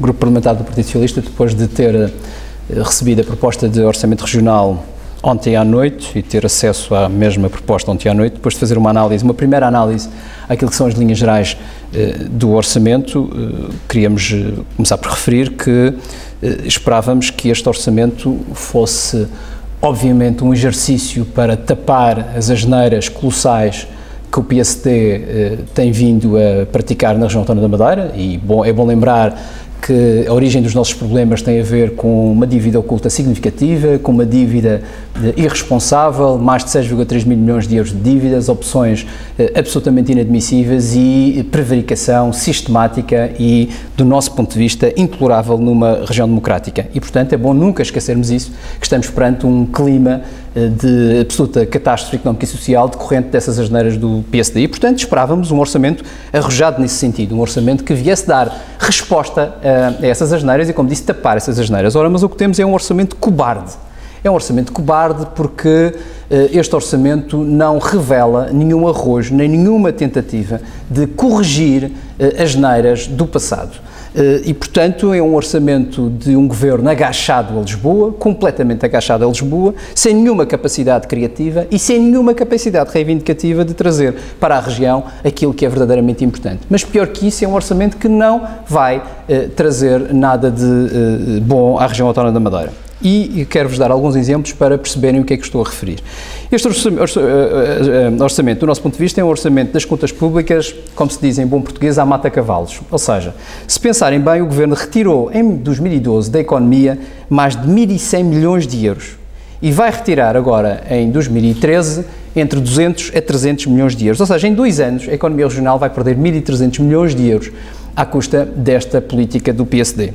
Grupo Parlamentar do Partido Socialista, depois de ter recebido a proposta de orçamento regional ontem à noite e ter acesso à mesma proposta ontem à noite, depois de fazer uma primeira análise àquilo que são as linhas gerais do orçamento, queríamos começar por referir que esperávamos que este orçamento fosse, obviamente, um exercício para tapar as asneiras colossais que o PSD tem vindo a praticar na região autónoma da Madeira, e é bom lembrar que a origem dos nossos problemas tem a ver com uma dívida oculta significativa, com uma dívida irresponsável, mais de 6,3 mil milhões de euros de dívidas, opções absolutamente inadmissíveis e prevaricação sistemática e, do nosso ponto de vista, intolerável numa região democrática. E, portanto, é bom nunca esquecermos isso, que estamos perante um clima de absoluta catástrofe económica e social decorrente dessas asneiras do PSD. E, portanto, esperávamos um orçamento arrojado nesse sentido, um orçamento que viesse dar resposta a essas asneiras e, como disse, tapar essas asneiras. Ora, mas o que temos é um orçamento cobarde. É um orçamento cobarde porque este orçamento não revela nenhum arrojo, nem nenhuma tentativa de corrigir asneiras do passado. E, portanto, é um orçamento de um governo agachado a Lisboa, completamente agachado a Lisboa, sem nenhuma capacidade criativa e sem nenhuma capacidade reivindicativa de trazer para a região aquilo que é verdadeiramente importante. Mas, pior que isso, é um orçamento que não vai trazer nada de bom à região autónoma da Madeira. E quero-vos dar alguns exemplos para perceberem o que é que estou a referir. Este orçamento, do nosso ponto de vista, é um orçamento das contas públicas, como se diz em bom português, à mata-cavalos. Ou seja, se pensarem bem, o Governo retirou em 2012 da economia mais de 1.100 milhões de euros e vai retirar agora, em 2013, entre 200 a 300 milhões de euros. Ou seja, em 2 anos, a economia regional vai perder 1.300 milhões de euros à custa desta política do PSD.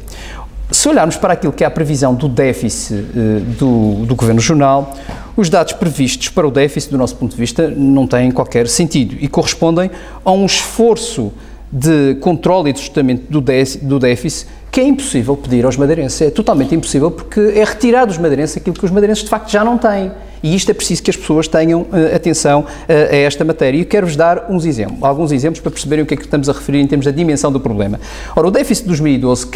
Se olharmos para aquilo que é a previsão do déficit do Governo Regional, os dados previstos para o déficit, do nosso ponto de vista, não têm qualquer sentido e correspondem a um esforço de controle e de ajustamento do déficit que é impossível pedir aos madeirenses. É totalmente impossível porque é retirar dos madeirenses aquilo que os madeirenses de facto já não têm. E isto é preciso que as pessoas tenham atenção a esta matéria. E eu quero-vos dar alguns exemplos para perceberem o que é que estamos a referir em termos da dimensão do problema. Ora, o déficit de 2012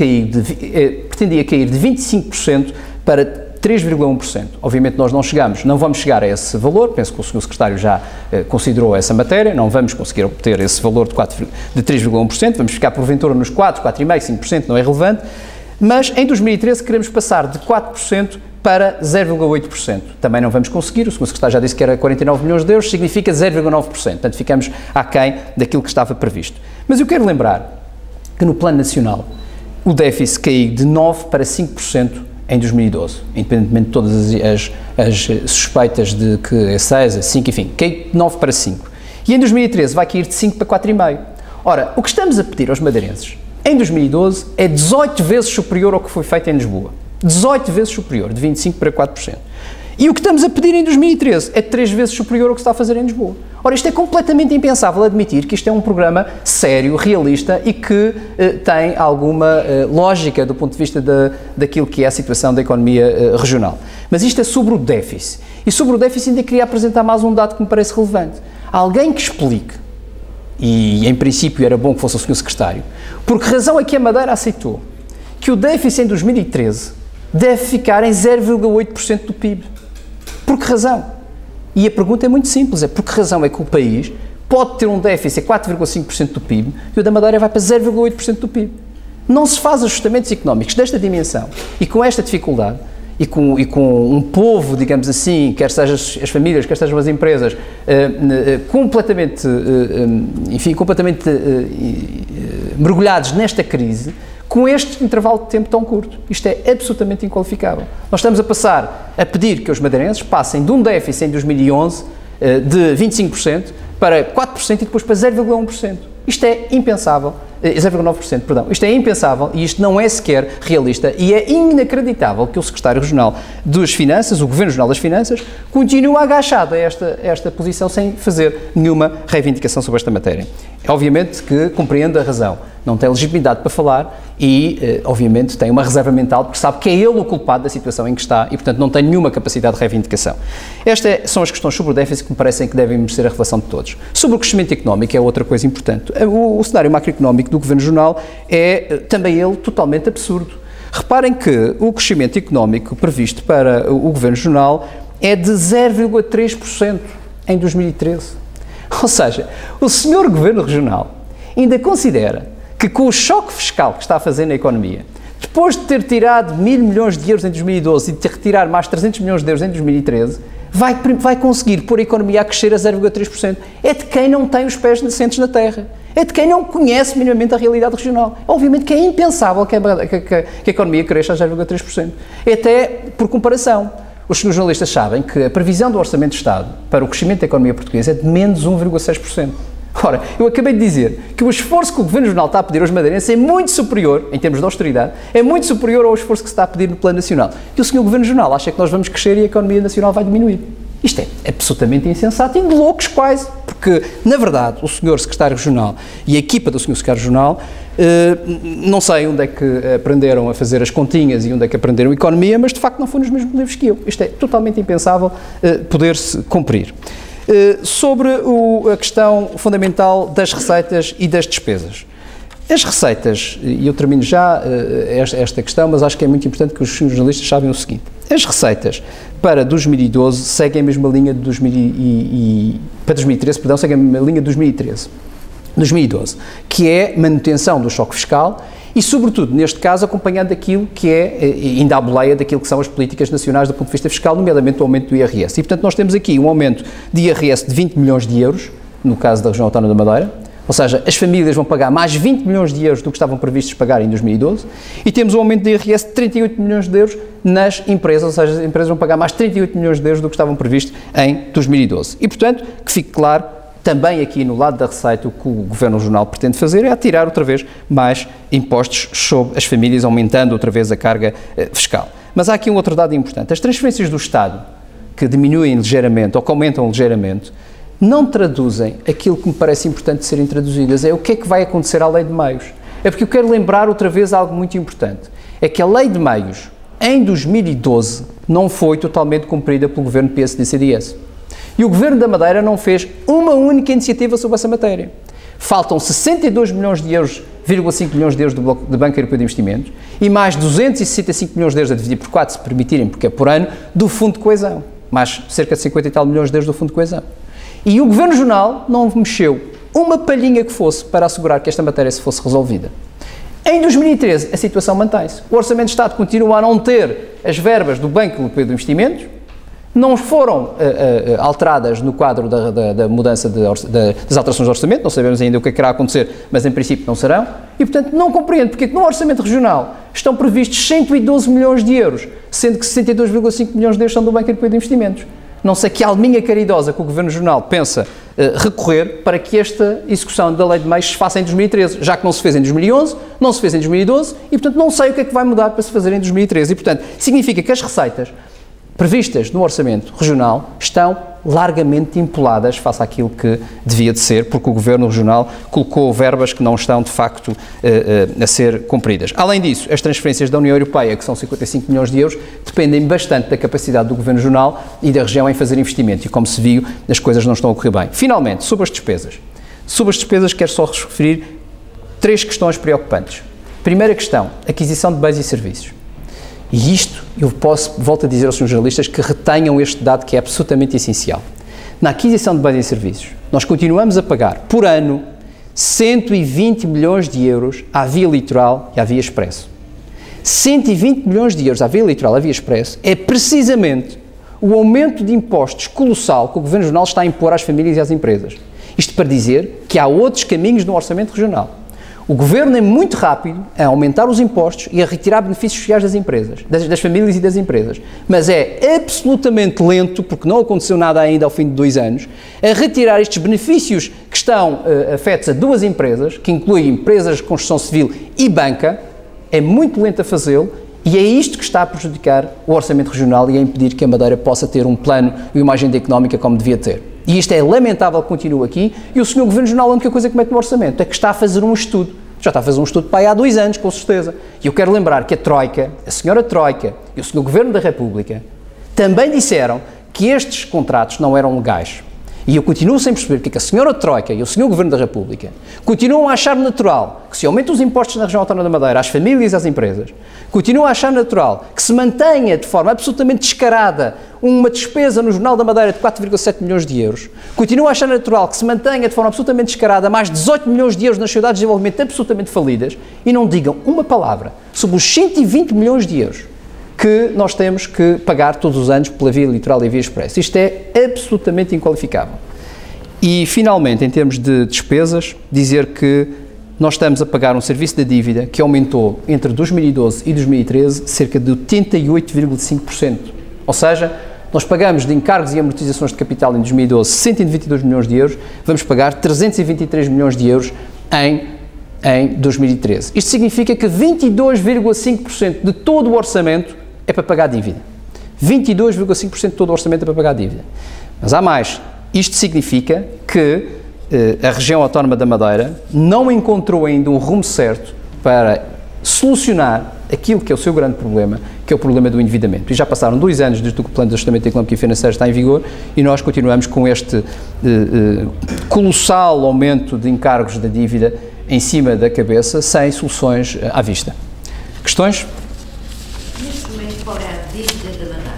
pretendia cair de 25% para 3,1%. Obviamente nós não vamos chegar a esse valor, penso que o Sr. Secretário já considerou essa matéria, não vamos conseguir obter esse valor de 3,1%, vamos ficar porventura nos 4, 4,5%, 5%, não é relevante, mas em 2013 queremos passar de 4% para 0,8%. Também não vamos conseguir, o Sr. Secretário já disse que era 49 milhões de euros, significa 0,9%, portanto ficamos aquém daquilo que estava previsto. Mas eu quero lembrar que no plano nacional o déficit caiu de 9% para 5% em 2012, independentemente de todas as suspeitas de que é 6, é 5, enfim, caiu de 9 para 5. E em 2013 vai cair de 5 para 4,5. Ora, o que estamos a pedir aos madeirenses em 2012 é 18 vezes superior ao que foi feito em Lisboa. 18 vezes superior, de 25% para 4%. E o que estamos a pedir em 2013 é 3 vezes superior ao que se está a fazer em Lisboa. Ora, isto é completamente impensável admitir que isto é um programa sério, realista e que tem alguma lógica do ponto de vista daquilo que é a situação da economia regional. Mas isto é sobre o déficit. E sobre o déficit ainda queria apresentar mais um dado que me parece relevante. Alguém que explique, e em princípio era bom que fosse o Sr. Secretário, por que razão é que a Madeira aceitou que o déficit em 2013 deve ficar em 0,8% do PIB? Por que razão? E a pergunta é muito simples, é por que razão é que o país pode ter um déficit a 4,5% do PIB e o da Madeira vai para 0,8% do PIB? Não se faz ajustamentos económicos desta dimensão e com esta dificuldade e com um povo, digamos assim, quer sejam as famílias, quer sejam as empresas, completamente mergulhados nesta crise, com este intervalo de tempo tão curto. Isto é absolutamente inqualificável. Nós estamos a passar a pedir que os madeirenses passem de um déficit em 2011 de 25% para 4% e depois para 0,1%. Isto é impensável. 0,9%, perdão. Isto é impensável e isto não é sequer realista e é inacreditável que o Secretário Regional das Finanças, o Governo Regional das Finanças, continue agachado a esta posição sem fazer nenhuma reivindicação sobre esta matéria. Obviamente que compreendo a razão, não tem legitimidade para falar e, obviamente, tem uma reserva mental porque sabe que é ele o culpado da situação em que está e, portanto, não tem nenhuma capacidade de reivindicação. Estas são as questões sobre o déficit que me parecem que devem merecer a relação de todos. Sobre o crescimento económico é outra coisa importante. O cenário macroeconómico do Governo Regional é também ele totalmente absurdo. Reparem que o crescimento económico previsto para o Governo Regional é de 0,3% em 2013. Ou seja, o senhor Governo Regional ainda considera que com o choque fiscal que está a fazer na economia, depois de ter tirado 1.000 milhões de euros em 2012 e de ter retirado mais 300 milhões de euros em 2013, vai conseguir pôr a economia a crescer a 0,3%. É de quem não tem os pés assentes na terra. É de quem não conhece minimamente a realidade regional. Obviamente que é impensável que a economia cresça a 0,3%. É até por comparação. Os senhores jornalistas sabem que a previsão do Orçamento de Estado para o crescimento da economia portuguesa é de menos 1,6%. Ora, eu acabei de dizer que o esforço que o Governo Regional está a pedir aos madeirenses é muito superior, em termos de austeridade, é muito superior ao esforço que se está a pedir no plano nacional. E o senhor Governo Regional acha que nós vamos crescer e a economia nacional vai diminuir. Isto é absolutamente insensato e de loucos quase, porque, na verdade, o senhor Secretário Regional e a equipa do senhor Secretário Regional, não sei onde é que aprenderam a fazer as continhas e onde é que aprenderam economia, mas de facto não foi nos mesmos livros que eu. Isto é totalmente impensável poder-se cumprir. Sobre a questão fundamental das receitas e das despesas. As receitas, e eu termino já esta questão, mas acho que é muito importante que os jornalistas saibam o seguinte: as receitas para 2012 seguem a mesma linha de para 2013, perdão, seguem a mesma linha de 2012, que é manutenção do choque fiscal e, sobretudo, neste caso, acompanhando aquilo que é, ainda à boleia daquilo que são as políticas nacionais do ponto de vista fiscal, nomeadamente o aumento do IRS. E, portanto, nós temos aqui um aumento de IRS de 20 milhões de euros, no caso da região autónoma da Madeira, ou seja, as famílias vão pagar mais 20 milhões de euros do que estavam previstos pagar em 2012, e temos um aumento de IRS de 38 milhões de euros nas empresas, ou seja, as empresas vão pagar mais 38 milhões de euros do que estavam previstos em 2012. E, portanto, que fique claro, também aqui no lado da receita, o que o Governo Regional pretende fazer é atirar outra vez mais impostos sobre as famílias, aumentando outra vez a carga fiscal. Mas há aqui um outro dado importante. As transferências do Estado, que diminuem ligeiramente ou que aumentam ligeiramente, não traduzem aquilo que me parece importante serem traduzidas. É o que é que vai acontecer à Lei de Meios. É porque eu quero lembrar outra vez algo muito importante. É que a Lei de Meios, em 2012, não foi totalmente cumprida pelo Governo PSD-CDS. E o Governo da Madeira não fez uma única iniciativa sobre essa matéria. Faltam 62 milhões de euros, 0,5 milhões de euros do Banco Europeu de Investimentos e mais 265 milhões de euros a dividir por 4, se permitirem, porque é por ano, do Fundo de Coesão. Mais cerca de 50 e tal milhões de euros do Fundo de Coesão. E o Governo Regional não mexeu uma palhinha que fosse para assegurar que esta matéria se fosse resolvida. Em 2013, a situação mantém-se. O Orçamento de Estado continua a não ter as verbas do Banco Europeu de Investimentos, não foram alteradas no quadro da mudança das alterações do orçamento, não sabemos ainda o que é que irá acontecer, mas em princípio não serão, e portanto não compreendo porque no orçamento regional estão previstos 112 milhões de euros, sendo que 62,5 milhões de euros são do Banco Europeu de Investimentos. Não sei que alminha caridosa que o Governo Regional pensa recorrer para que esta execução da Lei de Meios se faça em 2013, já que não se fez em 2011, não se fez em 2012, e portanto não sei o que é que vai mudar para se fazer em 2013, e portanto significa que as receitas previstas no Orçamento Regional estão largamente impoladas face àquilo que devia de ser, porque o Governo Regional colocou verbas que não estão, de facto, a ser cumpridas. Além disso, as transferências da União Europeia, que são 55 milhões de euros, dependem bastante da capacidade do Governo Regional e da região em fazer investimento, e como se viu, as coisas não estão a correr bem. Finalmente, sobre as despesas. Sobre as despesas, quero só referir 3 questões preocupantes. Primeira questão, aquisição de bens e serviços. E isto, volto a dizer aos senhores jornalistas que retenham este dado que é absolutamente essencial. Na aquisição de bens e serviços, nós continuamos a pagar, por ano, 120 milhões de euros à Via Litoral e à Via Expresso. 120 milhões de euros à Via Litoral e à Via Expresso é precisamente o aumento de impostos colossal que o Governo Regional está a impor às famílias e às empresas. Isto para dizer que há outros caminhos no Orçamento Regional. O Governo é muito rápido a aumentar os impostos e a retirar benefícios sociais das empresas, das famílias e das empresas, mas é absolutamente lento, porque não aconteceu nada ainda ao fim de 2 anos, a retirar estes benefícios que estão afetos a 2 empresas, que incluem empresas de construção civil e banca, é muito lento a fazê-lo, e é isto que está a prejudicar o Orçamento Regional e a impedir que a Madeira possa ter um plano e uma agenda económica como devia ter. E isto é lamentável que continue aqui, e o Sr. Governo Regional, a única coisa que mete no orçamento é que está a fazer um estudo. Já está a fazer um estudo para aí há 2 anos, com certeza. E eu quero lembrar que a Troika, a senhora Troika e o Sr. Governo da República também disseram que estes contratos não eram legais. E eu continuo sem perceber porque é que a senhora Troika e o senhor Governo da República continuam a achar natural que se aumentem os impostos na região autónoma da Madeira às famílias e às empresas, continuam a achar natural que se mantenha de forma absolutamente descarada uma despesa no Jornal da Madeira de 4,7 milhões de euros, continuam a achar natural que se mantenha de forma absolutamente descarada mais de 18 milhões de euros nas sociedades de desenvolvimento absolutamente falidas e não digam uma palavra sobre os 120 milhões de euros que nós temos que pagar todos os anos pela via litoral e via expressa. Isto é absolutamente inqualificável. E, finalmente, em termos de despesas, dizer que nós estamos a pagar um serviço de dívida que aumentou entre 2012 e 2013 cerca de 88,5%. Ou seja, nós pagamos de encargos e amortizações de capital em 2012 122 milhões de euros, vamos pagar 323 milhões de euros em 2013. Isto significa que 22,5% de todo o orçamento é para pagar a dívida. 22,5% de todo o orçamento é para pagar a dívida. Mas há mais. Isto significa que a região autónoma da Madeira não encontrou ainda um rumo certo para solucionar aquilo que é o seu grande problema, que é o problema do endividamento. E já passaram 2 anos desde que o Plano de Ajustamento Económico e Financeiro está em vigor e nós continuamos com este colossal aumento de encargos da dívida em cima da cabeça, sem soluções à vista. Questões? Neste momento, qual é a dívida da Madeira?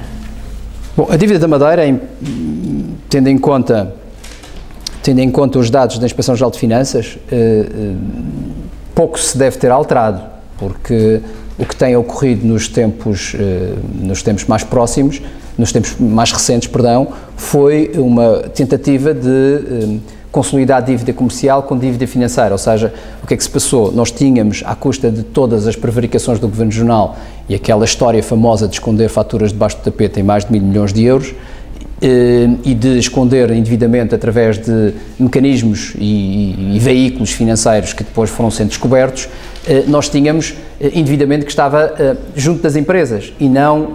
Bom, a dívida da Madeira, tendo em conta os dados da Inspeção-Geral de Finanças, pouco se deve ter alterado, porque o que tem ocorrido nos tempos mais próximos, nos tempos mais recentes, foi uma tentativa de consolidar a dívida comercial com dívida financeira, ou seja, o que é que se passou? Nós tínhamos, à custa de todas as prevaricações do Governo Regional e aquela história famosa de esconder faturas debaixo do tapete em mais de 1.000 milhões de euros, e de esconder endividamento através de mecanismos e veículos financeiros que depois foram sendo descobertos, nós tínhamos endividamento que estava junto das empresas e não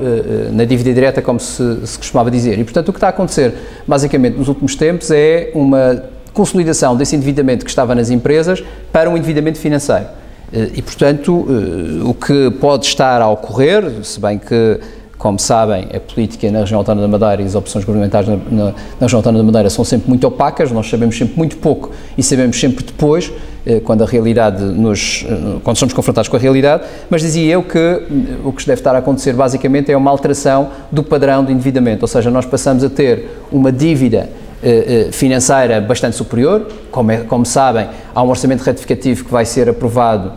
na dívida direta, como se costumava dizer. E, portanto, o que está a acontecer, basicamente, nos últimos tempos é uma consolidação desse endividamento que estava nas empresas para um endividamento financeiro. E, portanto, o que pode estar a ocorrer, se bem que, como sabem, a política na região autónoma da Madeira e as opções governamentais na região autónoma da Madeira são sempre muito opacas, nós sabemos sempre muito pouco e sabemos sempre depois, quando quando somos confrontados com a realidade, mas dizia eu que o que deve estar a acontecer basicamente é uma alteração do padrão de endividamento, ou seja, nós passamos a ter uma dívida financeira bastante superior, como sabem, há um orçamento retificativo que vai ser aprovado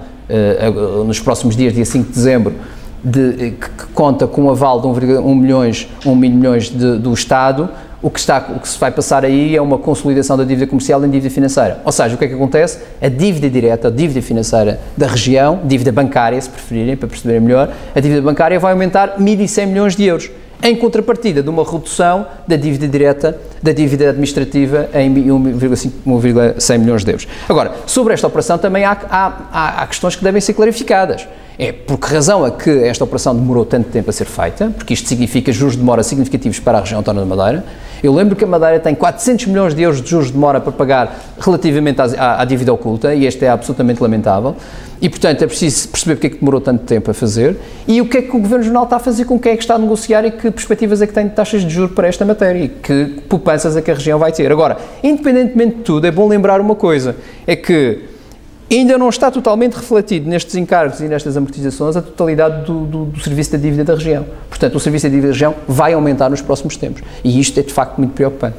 nos próximos dias, dia 5 de dezembro, que conta com um aval de 1 milhões do Estado. O que se vai passar aí é uma consolidação da dívida comercial em dívida financeira. Ou seja, o que é que acontece? A dívida direta, a dívida financeira da região, dívida bancária, se preferirem, para perceberem melhor, a dívida bancária vai aumentar 1.100 milhões de euros, em contrapartida de uma redução da dívida direta, da dívida administrativa em 1,100 milhões de euros. Agora, sobre esta operação também há questões que devem ser clarificadas. Por que razão é que esta operação demorou tanto tempo a ser feita? Porque isto significa juros de demora significativos para a região autónoma da Madeira. Eu lembro que a Madeira tem 400 milhões de euros de juros de demora para pagar relativamente à dívida oculta, e este é absolutamente lamentável. E, portanto, é preciso perceber porque é que demorou tanto tempo a fazer e o que é que o Governo Regional está a fazer, com quem é que está a negociar e que perspectivas é que tem de taxas de juros para esta matéria e que poupanças é que a região vai ter. Agora, independentemente de tudo, é bom lembrar uma coisa, é que ainda não está totalmente refletido nestes encargos e nestas amortizações a totalidade do serviço da dívida da região. Portanto, o serviço da dívida da região vai aumentar nos próximos tempos. E isto é, de facto, muito preocupante.